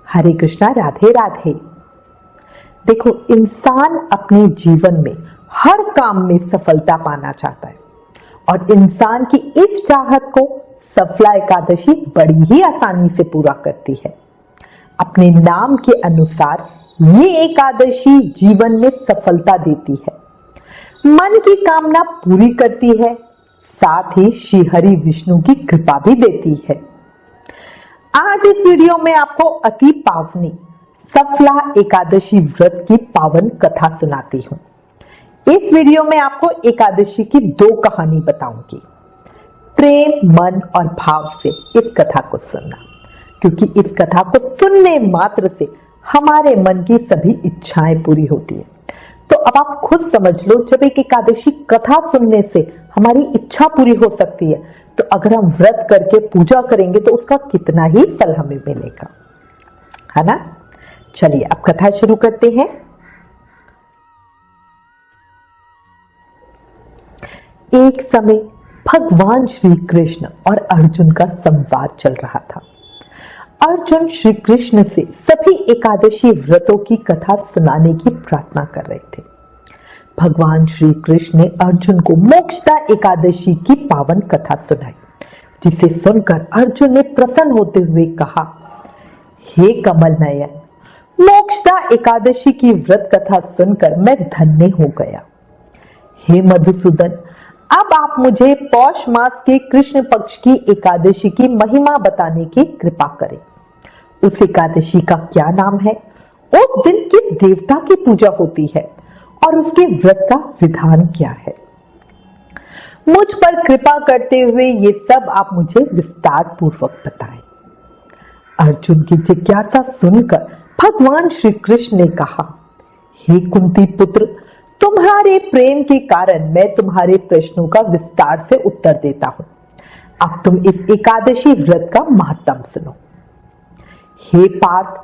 हरे कृष्णा, राधे राधे। देखो, इंसान अपने जीवन में हर काम में सफलता पाना चाहता है और इंसान की इस चाहत को सफला एकादशी बड़ी ही आसानी से पूरा करती है। अपने नाम के अनुसार ये एकादशी जीवन में सफलता देती है, मन की कामना पूरी करती है, साथ ही श्री हरि विष्णु की कृपा भी देती है। आज इस वीडियो में आपको अति पावनी सफला एकादशी व्रत की पावन कथा सुनाती हूँ। इस वीडियो में आपको एकादशी की 2 कहानी बताऊंगी। प्रेम, मन और भाव से इस कथा को सुनना, क्योंकि इस कथा को सुनने मात्र से हमारे मन की सभी इच्छाएं पूरी होती है। तो अब आप खुद समझ लो, जब एक एकादशी कथा सुनने से हमारी इच्छा पूरी हो सकती है, तो अगर हम व्रत करके पूजा करेंगे तो उसका कितना ही फल हमें मिलेगा, है ना। चलिए अब कथा शुरू करते हैं। एक समय भगवान श्री कृष्ण और अर्जुन का संवाद चल रहा था। अर्जुन श्री कृष्ण से सभी एकादशी व्रतों की कथा सुनाने की प्रार्थना कर रहे थे। भगवान श्री कृष्ण ने अर्जुन को मोक्षदा एकादशी की पावन कथा सुनाई, जिसे सुनकर अर्जुन ने प्रसन्न होते हुए कहा, हे कमल नयन, मोक्षदा एकादशी की व्रत कथा सुनकर मैं धन्य हो गया। हे मधुसूदन, अब आप मुझे पौष मास के कृष्ण पक्ष की एकादशी की महिमा बताने की कृपा करें। उस एकादशी का क्या नाम है, उस दिन किस देवता की पूजा होती है और उसके व्रत का विधान क्या है। मुझ पर कृपा करते हुए ये सब आप मुझे विस्तार पूर्वक बताएं। अर्जुन की जिज्ञासा सुनकर भगवान श्री कृष्ण ने कहा, हे कुंती पुत्र, तुम्हारे प्रेम के कारण मैं तुम्हारे प्रश्नों का विस्तार से उत्तर देता हूं। अब तुम इस एकादशी व्रत का महत्व सुनो। हे पार्थ,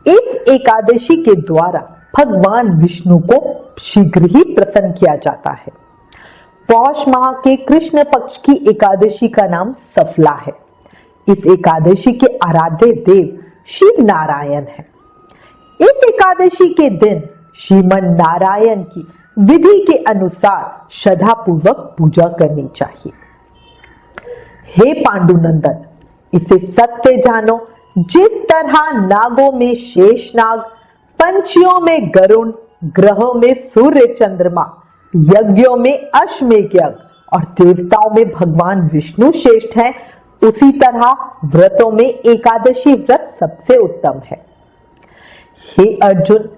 इस एकादशी के द्वारा भगवान विष्णु को शीघ्र ही प्रसन्न किया जाता है। पौष माह के कृष्ण पक्ष की एकादशी का नाम सफला है। इस एकादशी के आराध्य देव शिव नारायण है। इस एकादशी के दिन श्रीमन नारायण की विधि के अनुसार श्रद्धा पूर्वक पूजा करनी चाहिए। हे पांडुनंदन, इसे सत्य जानो, जिस तरह नागों में शेषनाग, पंछियों में गरुण, ग्रहों में सूर्य चंद्रमा, यज्ञों में अश्वमेध यज्ञ और देवताओं में भगवान विष्णु श्रेष्ठ हैं, उसी तरह व्रतों में एकादशी व्रत सबसे उत्तम है। हे अर्जुन,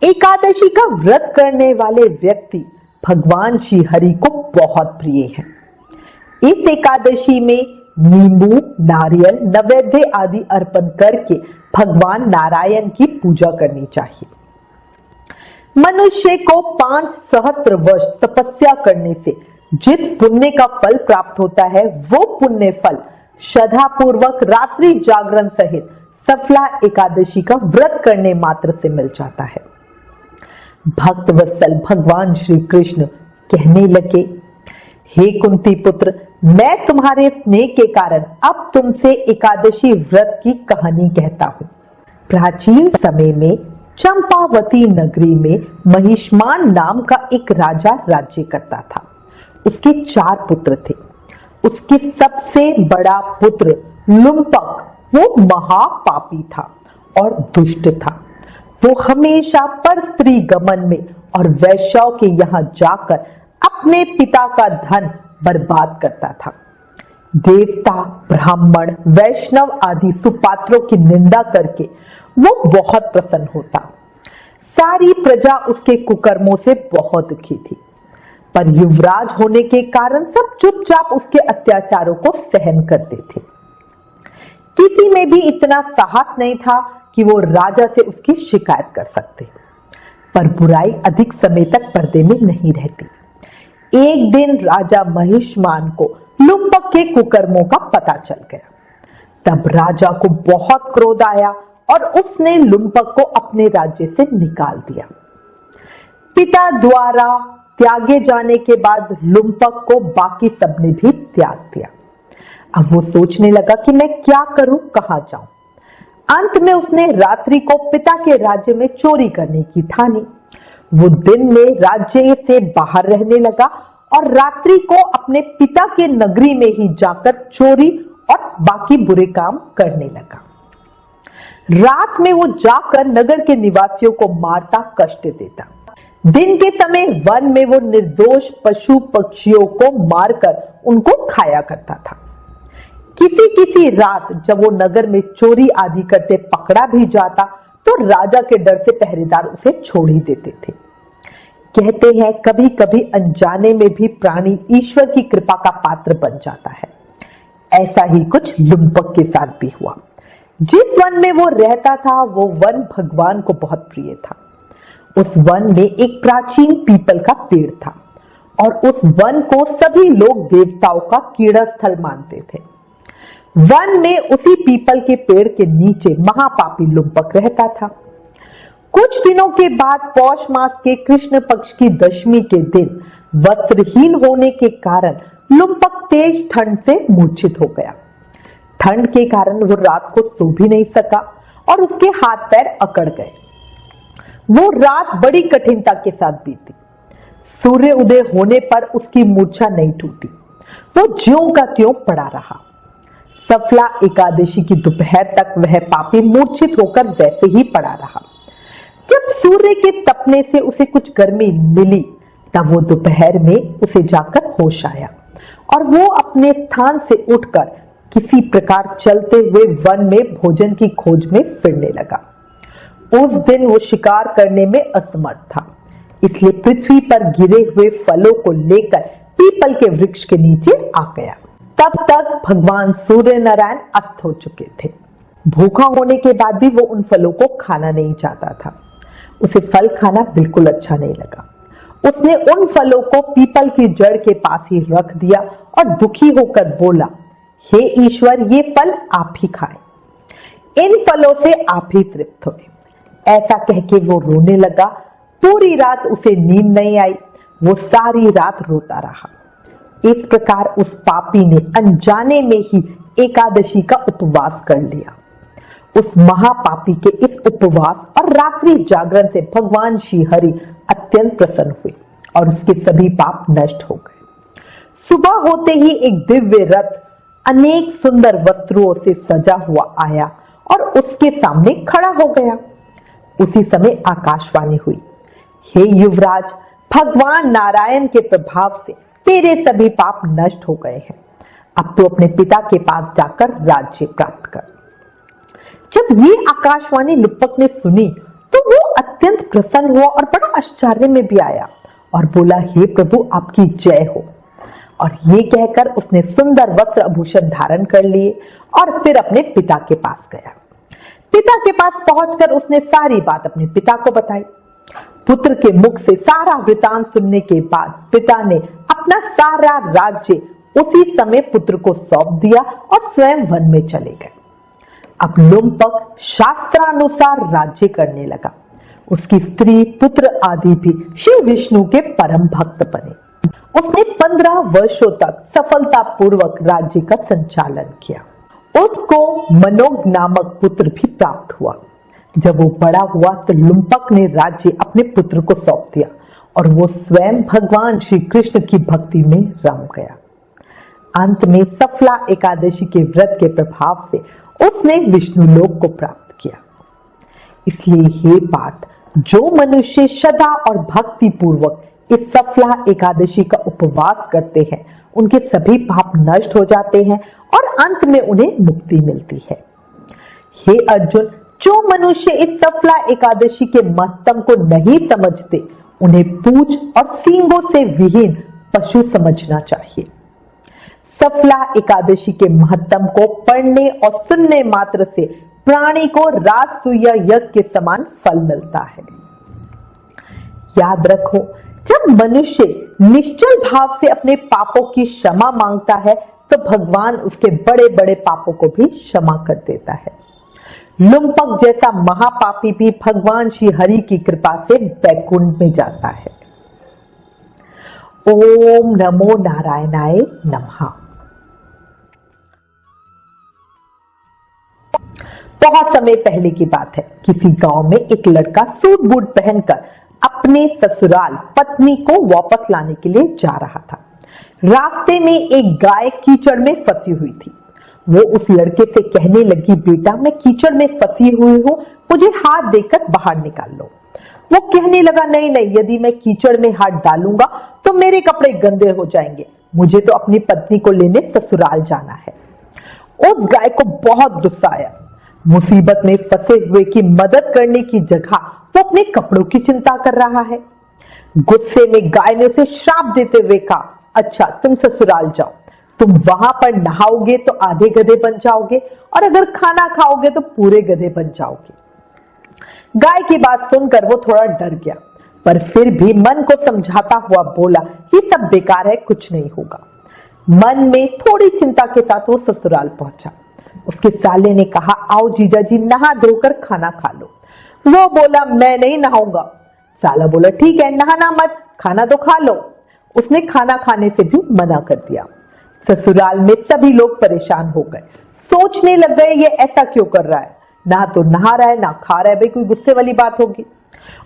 एकादशी का व्रत करने वाले व्यक्ति भगवान श्री हरि को बहुत प्रिय हैं। इस एकादशी में नींबू, नारियल, नैवेद्य आदि अर्पण करके भगवान नारायण की पूजा करनी चाहिए। मनुष्य को 5 सहस्त्र वर्ष तपस्या करने से जिस पुण्य का फल प्राप्त होता है, वो पुण्य फल श्रद्धा पूर्वक रात्रि जागरण सहित सफला एकादशी का व्रत करने मात्र से मिल जाता है। भक्त वत्सल भगवान श्री कृष्ण कहने लगे, हे कुंती पुत्र, मैं तुम्हारे स्नेह के कारण अब तुमसे एकादशी व्रत की कहानी कहता हूँ। प्राचीन समय में चंपावती नगरी में महिष्मान नाम का एक राजा राज्य करता था। उसके 4 पुत्र थे। उसके सबसे बड़ा पुत्र लुम्पक, वो महापापी था और दुष्ट था। वो हमेशा परस्त्री गमन में और वैश्याओं के यहाँ जाकर अपने पिता का धन बर्बाद करता था। देवता, ब्राह्मण, वैष्णव आदि सुपात्रों की निंदा करके वो बहुत प्रसन्न होता। सारी प्रजा उसके कुकर्मों से बहुत दुखी थी, पर युवराज होने के कारण सब चुपचाप उसके अत्याचारों को सहन करते थे। किसी में भी इतना साहस नहीं था कि वो राजा से उसकी शिकायत कर सकते, पर बुराई अधिक समय तक पर्दे में नहीं रहती। एक दिन राजा महिष्मान को लुम्पक के कुकर्मों का पता चल गया। तब राजा को बहुत क्रोध आया और उसने लुम्पक को अपने राज्य से निकाल दिया। पिता द्वारा त्यागे जाने के बाद लुम्पक को बाकी सबने भी त्याग दिया। अब वो सोचने लगा कि मैं क्या करूं, कहां जाऊं। अंत में उसने रात्रि को पिता के राज्य में चोरी करने की ठानी। वो दिन में राज्य से बाहर रहने लगा और रात्रि को अपने पिता के नगरी में ही जाकर चोरी और बाकी बुरे काम करने लगा। रात में वो जाकर नगर के निवासियों को मारता, कष्ट देता। दिन के समय वन में वो निर्दोष पशु पक्षियों को मारकर उनको खाया करता था। किसी किसी रात जब वो नगर में चोरी आदि करते पकड़ा भी जाता तो राजा के डर से पहरेदार उसे छोड़ ही देते थे। कहते हैं कभी कभी अनजाने में भी प्राणी ईश्वर की कृपा का पात्र बन जाता है। ऐसा ही कुछ लुम्पक के साथ भी हुआ। जिस वन में वो रहता था वो वन भगवान को बहुत प्रिय था। उस वन में एक प्राचीन पीपल का पेड़ था और उस वन को सभी लोग देवताओं का कीड़ा स्थल मानते थे। वन में उसी पीपल के पेड़ के नीचे महापापी लुम्पक रहता था। कुछ दिनों के बाद पौष मास के कृष्ण पक्ष की दशमी के दिन वस्त्रहीन होने के कारण लुम्पक तेज ठंड से मूर्छित हो गया। ठंड के कारण वो रात को सो भी नहीं सका और उसके हाथ पैर अकड़ गए। वो रात बड़ी कठिनता के साथ बीती। सूर्य उदय होने पर उसकी मूर्छा नहीं टूटी। वो ज्यों का त्यों पड़ा रहा। सफला एकादशी की दोपहर तक वह पापी मूर्छित होकर वैसे ही पड़ा रहा। जब सूर्य के तपने से उसे कुछ गर्मी मिली तब वो दोपहर में उसे जाकर होश आया और वो अपने स्थान से उठकर किसी प्रकार चलते हुए वन में भोजन की खोज में फिरने लगा। उस दिन वो शिकार करने में असमर्थ था, इसलिए पृथ्वी पर गिरे हुए फलों को लेकर पीपल के वृक्ष के नीचे आ गया। तब तक भगवान सूर्य नारायण अस्त हो चुके थे। भूखा होने के बाद भी वो उन फलों को खाना नहीं चाहता था। उसे फल खाना बिल्कुल अच्छा नहीं लगा। उसने उन फलों को पीपल की जड़ के पास ही रख दिया और दुखी होकर बोला, हे ईश्वर, ये फल आप ही खाएं। इन फलों से आप ही तृप्त हुए। ऐसा कह के वो रोने लगा। पूरी रात उसे नींद नहीं आई। वो सारी रात रोता रहा। इस प्रकार उस पापी ने अनजाने में ही एकादशी का उपवास कर लिया। उस महापापी के इस उपवास और रात्रि जागरण से भगवान श्री हरि अत्यंत प्रसन्न हुए और उसके सभी पाप नष्ट हो गए। सुबह होते ही एक दिव्य रथ अनेक सुंदर वस्त्रों से सजा हुआ आया और उसके सामने खड़ा हो गया। उसी समय आकाशवाणी हुई, हे युवराज, भगवान नारायण के प्रभाव से तेरे सभी पाप नष्ट हो गए हैं। अब तो अपने पिता के पास जाकर राज्य प्राप्त कर। जब ये आकाशवाणी लुम्पक ने सुनी तो वो अत्यंत प्रसन्न हुआ और बड़ा आश्चर्य में भी आया और बोला, हे प्रभु, आपकी जय हो। और ये कहकर उसने सुंदर वस्त्र आभूषण धारण कर लिए और फिर अपने पिता के पास गया। पिता के पास पहुंचकर उसने सारी बात अपने पिता को बताई। पुत्र के मुख से सारा वृतांत सुनने के बाद पिता ने अपना सारा राज्य उसी समय पुत्र को सौंप दिया और स्वयं वन में चले गए। अब लुम्पक शास्त्रानुसार राज्य करने लगा। उसकी स्त्री, पुत्र आदि भी श्री विष्णु के परम भक्त बने। उसने 15 वर्षों तक सफलता पूर्वक राज्य का संचालन किया। उसको मनोज नामक पुत्र भी प्राप्त हुआ। जब वो बड़ा हुआ तो लुम्पक ने राज्य अपने पुत्र को सौंप दिया और वो स्वयं भगवान श्री कृष्ण की भक्ति में रम गया। अंत में सफला एकादशी के व्रत के प्रभाव से उसने विष्णु लोक को प्राप्त किया। इसलिए हे पार्थ, जो मनुष्य श्रद्धा और भक्ति पूर्वक इस सफला एकादशी का उपवास करते हैं उनके सभी पाप नष्ट हो जाते हैं और अंत में उन्हें मुक्ति मिलती है। हे अर्जुन, जो मनुष्य इस सफला एकादशी के महत्व को नहीं समझते उन्हें पूंछ और सींगों से विहीन पशु समझना चाहिए। सफला एकादशी के महत्व को पढ़ने और सुनने मात्र से प्राणी को राजसूय यज्ञ के समान फल मिलता है। याद रखो, जब मनुष्य निश्चल भाव से अपने पापों की क्षमा मांगता है तो भगवान उसके बड़े बड़े पापों को भी क्षमा कर देता है। लुम्पक जैसा महापापी भी भगवान श्री हरि की कृपा से वैकुंठ में जाता है। ओम नमो नारायणाय नमः। बहुत समय पहले की बात है। किसी गांव में एक लड़का सूट बूट पहनकर अपने ससुराल पत्नी को वापस लाने के लिए जा रहा था। रास्ते में एक गाय कीचड़ में फंसी हुई थी। वो उस लड़के से कहने लगी, बेटा मैं कीचड़ में फंसी हुई हूँ, मुझे हाथ देकर बाहर निकाल लो। वो कहने लगा, नहीं नहीं, यदि मैं कीचड़ में हाथ डालूंगा तो मेरे कपड़े गंदे हो जाएंगे, मुझे तो अपनी पत्नी को लेने ससुराल जाना है। उस गाय को बहुत गुस्सा आया। मुसीबत में फंसे हुए की मदद करने की जगह वो अपने कपड़ों की चिंता कर रहा है। गुस्से में गाय ने उसे श्राप देते हुए कहा, अच्छा तुम ससुराल जाओ, तुम वहां पर नहाओगे तो आधे गधे बन जाओगे और अगर खाना खाओगे तो पूरे गधे बन जाओगे। गाय की बात सुनकर वो थोड़ा डर गया, पर फिर भी मन को समझाता हुआ बोला, ये सब बेकार है, कुछ नहीं होगा। मन में थोड़ी चिंता के साथ वो ससुराल पहुंचा। उसके साले ने कहा, आओ जीजा जी नहा धोकर खाना खा लो। वो बोला, मैं नहीं नहाऊंगा। साला बोला, ठीक है नहाना मत, खाना तो खा लो। उसने खाना खाने से भी मना कर दिया। ससुराल में सभी लोग परेशान हो गए, सोचने लग गए ये ऐसा क्यों कर रहा है, ना तो नहा रहा है ना खा रहा है, भाई कोई गुस्से वाली बात होगी।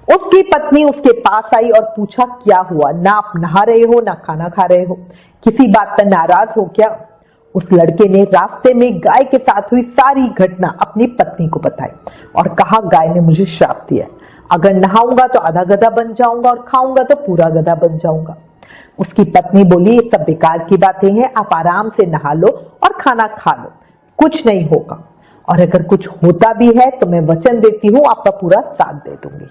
उसकी पत्नी उसके पास आई और पूछा, क्या हुआ, ना आप नहा रहे हो ना खाना खा रहे हो, किसी बात पर नाराज हो क्या? उस लड़के ने रास्ते में गाय के साथ हुई सारी घटना अपनी पत्नी को बताई और कहा, गाय ने मुझे श्राप दिया, अगर नहाऊंगा तो आधा गधा बन जाऊंगा और खाऊंगा तो पूरा गधा बन जाऊंगा। उसकी पत्नी बोली, ये सब बेकार की बातें हैं, आप आराम से नहा लो और खाना खा लो, कुछ नहीं होगा, और अगर कुछ होता भी है तो मैं वचन देती हूँ आपका पूरा साथ दे दूंगी।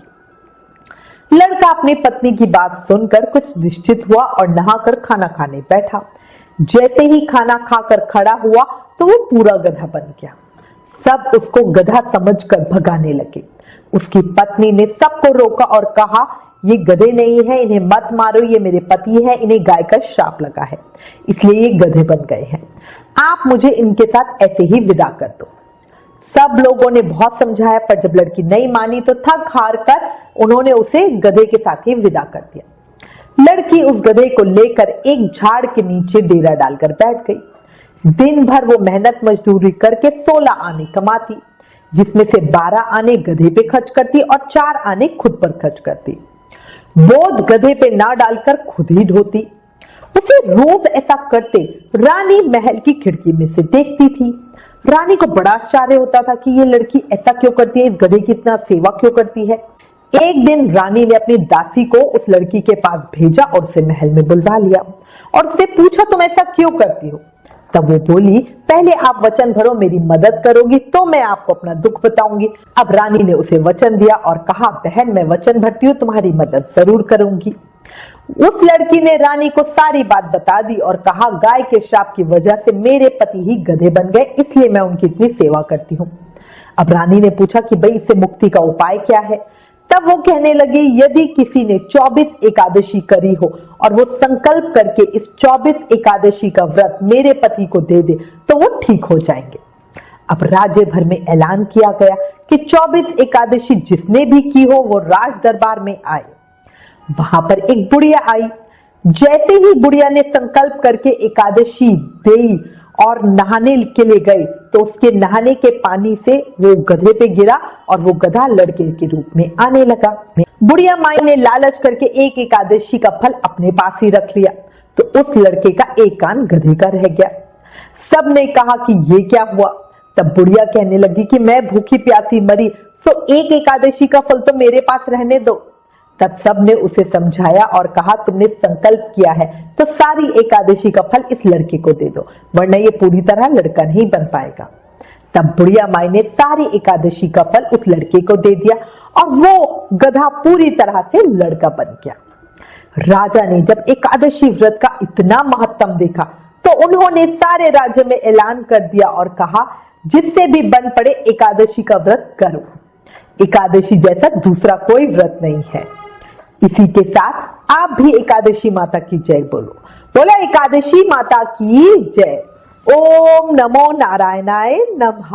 लड़का अपनी पत्नी की बात सुनकर कुछ निश्चित हुआ और नहाकर खाना खाने बैठा। जैसे ही खाना खाकर खड़ा हुआ तो वो पूरा गधा बन गया। सब उसको गधा समझकर भगाने लगे। उसकी पत्नी ने सबको रोका और कहा, ये गधे नहीं है, इन्हें मत मारो, ये मेरे पति है, इन्हें गाय का श्राप लगा है, इसलिए ये गधे बन गए हैं, आप मुझे इनके साथ ऐसे ही विदा कर दो। सब लोगों ने बहुत समझाया, पर जब लड़की नहीं मानी तो थक हार कर उन्होंने उसे गधे के साथ ही विदा कर दिया। लड़की उस गधे को लेकर एक झाड़ के नीचे डेरा डालकर बैठ गई। दिन भर वो मेहनत मजदूरी करके 16 आने कमाती, जिसमें से 12 आने गधे पे खर्च करती और 4 आने खुद पर खर्च करती। बोझ गधे पे ना डालकर खुद ही ढोती। उसे रोज ऐसा करते रानी महल की खिड़की में से देखती थी। रानी को बड़ा आश्चर्य होता था कि ये लड़की ऐसा क्यों करती है, इस गधे की इतना सेवा क्यों करती है। एक दिन रानी ने अपनी दासी को उस लड़की के पास भेजा और उसे महल में बुलवा लिया और उससे पूछा, तुम ऐसा क्यों करती हो? तब वो बोली, पहले आप वचन भरो मेरी मदद करोगी तो मैं आपको अपना दुख बताऊंगी। अब रानी ने उसे वचन दिया और कहा, बहन मैं वचन भरती हूँ, तुम्हारी मदद जरूर करूंगी। उस लड़की ने रानी को सारी बात बता दी और कहा, गाय के श्राप की वजह से मेरे पति ही गधे बन गए, इसलिए मैं उनकी इतनी सेवा करती हूँ। अब रानी ने पूछा कि भाई इससे मुक्ति का उपाय क्या है? तब वो कहने लगी, यदि किसी ने 24 एकादशी करी हो और वो संकल्प करके इस 24 एकादशी का व्रत मेरे पति को दे दे तो वो ठीक हो जाएंगे। अब राज्य भर में ऐलान किया गया कि 24 एकादशी जिसने भी की हो वो राज दरबार में आए। वहां पर एक बुढ़िया आई। जैसे ही बुढ़िया ने संकल्प करके एकादशी दी और नहाने के लिए गई तो उसके नहाने के पानी से वो गधे पे गिरा और वो गधा लड़के के रूप में आने लगा। बुढ़िया माई ने लालच करके एक एकादशी का फल अपने पास ही रख लिया तो उस लड़के का एक कान गधे का रह गया। सब ने कहा कि ये क्या हुआ? तब बुढ़िया कहने लगी कि मैं भूखी प्यासी मरी, सो एक एकादशी का फल तो मेरे पास रहने दो। तब सब ने उसे समझाया और कहा, तुमने संकल्प किया है तो सारी एकादशी का फल इस लड़के को दे दो, वरना ये पूरी तरह लड़का नहीं बन पाएगा। तब बुढ़िया माई ने सारी एकादशी का फल उस लड़के को दे दिया और वो गधा पूरी तरह से लड़का बन गया। राजा ने जब एकादशी व्रत का इतना महत्व देखा तो उन्होंने सारे राज्य में ऐलान कर दिया और कहा, जिससे भी बन पड़े एकादशी का व्रत करो। एकादशी जैसा दूसरा कोई व्रत नहीं है। इसी के साथ आप भी एकादशी माता की जय बोलो। बोला एकादशी माता की जय। ओम नमो नारायणाय नमः।